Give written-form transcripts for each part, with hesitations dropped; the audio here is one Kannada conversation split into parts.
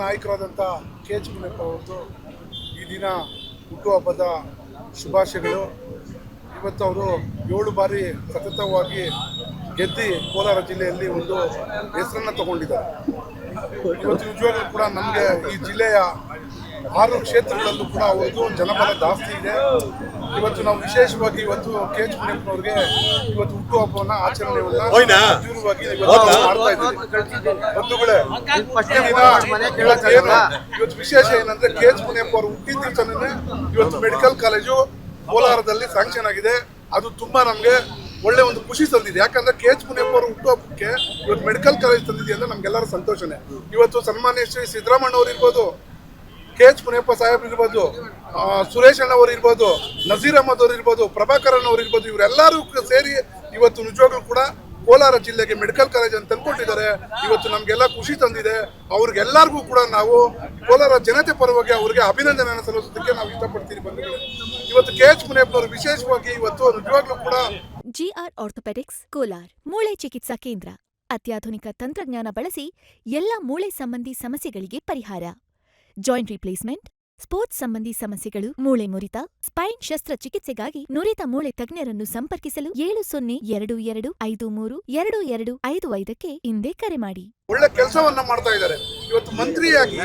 ನಾಯಕರಾದಂಥ KH ಮುನಿಯಪ್ಪ ಅವರದ್ದು ಈ ದಿನ ಹುಟ್ಟುಹಬ್ಬದ ಶುಭಾಶಯಗಳು. ಇವತ್ತು ಅವರು 7 ಬಾರಿ ಸತತವಾಗಿ ಗೆದ್ದು ಕೋಲಾರ ಜಿಲ್ಲೆಯಲ್ಲಿ ಒಂದು ಹೆಸರನ್ನು ತಗೊಂಡಿದ್ದಾರೆ. ಇವತ್ತು ನಿಜವಾಗ್ಲೂ ಕೂಡ ನಮಗೆ ಈ ಜಿಲ್ಲೆಯ 6 ಕ್ಷೇತ್ರಗಳಲ್ಲೂ ಕೂಡ ಅವ್ರದ್ದು ಜನಬಲ ಜಾಸ್ತಿ ಇದೆ. ಇವತ್ತು ನಾವು ವಿಶೇಷವಾಗಿ ಇವತ್ತು KH ಮುನಿಯಪ್ಪನವ್ರಿಗೆ ಇವತ್ತು ಹುಟ್ಟುಹಬ್ಬವನ್ನು ಆಚರಣೆಯನ್ನ ಅದ್ಭುತವಾಗಿ ಮಾಡ್ತಾ ಇದ್ದೀವಿ. ಬಂಧುಗಳೇ, ಇವತ್ತು ವಿಶೇಷ ಏನಂದ್ರೆ KH ಮುನಿಯಪ್ಪ ಅವರು ಹುಟ್ಟಿದ ದಿವಸನೇ ಇವತ್ತು ಮೆಡಿಕಲ್ ಕಾಲೇಜು ಕೋಲಾರದಲ್ಲಿ ಸ್ಯಾಂಕ್ಷನ್ ಆಗಿದೆ. ಅದು ತುಂಬಾ ನಮಗೆ ಒಳ್ಳೆ ಒಂದು ಖುಷಿ ತಂದಿದೆ. ಯಾಕಂದ್ರೆ KH ಮುನಿಯಪ್ಪ ಅವರು ಹುಟ್ಟುಹಬ್ಬಕ್ಕೆ ಇವತ್ತು ಮೆಡಿಕಲ್ ಕಾಲೇಜ್ ತಂದಿದೆ ಅಂದ್ರೆ ನಮ್ಗೆಲ್ಲರ ಸಂತೋಷನೇ. ಇವತ್ತು ಸನ್ಮಾನ್ಯ ಶ್ರೀ ಸಿದ್ದರಾಮಯ್ಯ ಅವರು ಇರ್ಬೋದು, KH ಮುನಿಯಪ್ಪ ಸಾಹೇಬ್ ಇರ್ಬೋದು, ಸುರೇಶ್ ಅಣ್ಣವರು ಇರ್ಬೋದು, ನಜೀರ್ ಅಹಮದ್ ಅವರು ಇರ್ಬೋದು, ಪ್ರಭಾಕರನ್ ಅವರು ಇರ್ಬೋದು, ಇವರೆಲ್ಲರೂ ಸೇರಿ ಇವತ್ತು ನಿಜವಾಗ್ಲೂ ಕೂಡ ಕೋಲಾರ ಜಿಲ್ಲೆಗೆ ಮೆಡಿಕಲ್ ಕಾಲೇಜ್ ಅಂತ ತಂದ್ಕೊಟ್ಟಿದ್ದಾರೆ. ಇವತ್ತು ನಮಗೆಲ್ಲ ಖುಷಿ ತಂದಿದೆ. ಅವ್ರಿಗೆಲ್ಲರಿಗೂ ಕೂಡ ನಾವು ಕೋಲಾರ ಜನತೆ ಪರವಾಗಿ ಅವರಿಗೆ ಅಭಿನಂದನೆಯನ್ನು ಸಲ್ಲಿಸೋದಕ್ಕೆ ನಾವು ಇಷ್ಟಪಡ್ತೀವಿ. ಬಂಧುಗಳೇ, ಇವತ್ತು KH ಮುನಿಯಪ್ಪನವರು ವಿಶೇಷವಾಗಿ ಇವತ್ತು ನಿಜವಾಗ್ಲೂ ಕೂಡ ಜಿಆರ್ ಆರ್ಥೋಪೆಡಿಕ್ಸ್ ಕೋಲಾರ್ ಮೂಳೆ ಚಿಕಿತ್ಸಾ ಕೇಂದ್ರ ಅತ್ಯಾಧುನಿಕ ತಂತ್ರಜ್ಞಾನ ಬಳಸಿ ಎಲ್ಲ ಮೂಳೆ ಸಂಬಂಧಿ ಸಮಸ್ಯೆಗಳಿಗೆ ಪರಿಹಾರ. ಜಾಯಿಂಟ್ ರಿಪ್ಲೇಸ್ಮೆಂಟ್, ಸ್ಪೋರ್ಟ್ಸ್ ಸಂಬಂಧಿ ಸಮಸ್ಯೆಗಳು, ಮೂಳೆ ಮುರಿತ, ಸ್ಪೈನ್ ಶಸ್ತ್ರಚಿಕಿತ್ಸೆಗಾಗಿ ನುರಿತ ಮೂಳೆ ತಜ್ಞರನ್ನು ಸಂಪರ್ಕಿಸಲು 7022523255ಕ್ಕೆ ಹಿಂದೆ ಕರೆ ಮಾಡಿ. ಒಳ್ಳೆ ಕೆಲಸವನ್ನ ಮಾಡ್ತಾ ಇದ್ದಾರೆ. ಇವತ್ತು ಮಂತ್ರಿಯಾಗಿ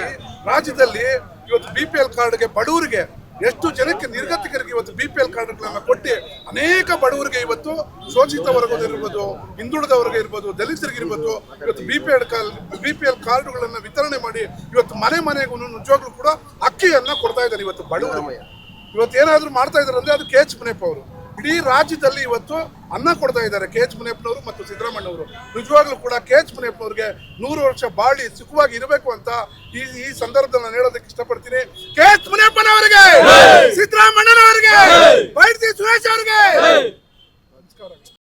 ರಾಜ್ಯದಲ್ಲಿ ಇವತ್ತು BPL ಕಾರ್ಡ್ಗೆ ಬಡವರಿಗೆ ಎಷ್ಟು ಜನಕ್ಕೆ ನಿರ್ಗತಿಕರಿಗೆ ಇವತ್ತು BPL ಕಾರ್ಡ್ಗಳನ್ನು ಕೊಟ್ಟು ಅನೇಕ ಬಡವರಿಗೆ ಇವತ್ತು ಶೋಷಿತ ವರ್ಗದವರಿರ್ಬೋದು, ಹಿಂದುಳಿದವರಿಗೆ ಇರ್ಬೋದು, ದಲಿತರಿಗೆ ಇರ್ಬೋದು, ಇವತ್ತು BPL ಕಾರ್ಡ್ಗಳನ್ನು ವಿತರಣೆ ಮಾಡಿ ಇವತ್ತು ಮನೆಗೂ ನಿಜವಾಗ್ಲೂ ಕೂಡ ಅಕ್ಕಿಯನ್ನ ಕೊಡ್ತಾ ಇದ್ದಾರೆ. ಇವತ್ತು ಬಡವರಿಗೆ ಇವತ್ತು ಏನಾದ್ರು ಮಾಡ್ತಾ ಇದ್ದಾರೆ ಅಂದ್ರೆ ಅದು KH ಮುನಿಯಪ್ಪ ಅವರು. ಇಡೀ ರಾಜ್ಯದಲ್ಲಿ ಇವತ್ತು ಅನ್ನ ಕೊಡ್ತಾ ಇದ್ದಾರೆ KH ಮುನಿಯಪ್ಪನವರು ಮತ್ತು ಸಿದ್ದರಾಮಯ್ಯ ಅವರು. ನಿಜವಾಗ್ಲೂ ಕೂಡ KH ಮುನಿಯಪ್ಪನವ್ರಿಗೆ 100 ವರ್ಷ ಬಾಳಿ ಸುಖವಾಗಿ ಇರಬೇಕು ಅಂತ ಈ ಸಂದರ್ಭದಲ್ಲಿ ನಾನು ಹೇಳೋದಕ್ಕೆ ಇಷ್ಟಪಡ್ತೀನಿ. KH ಮುನಿಯಪ್ಪನವರಿಗೆ, ಸಿದ್ದರಾಮಯ್ಯನವರಿಗೆ, ಸುರೇಶ್ ಅವರಿಗೆ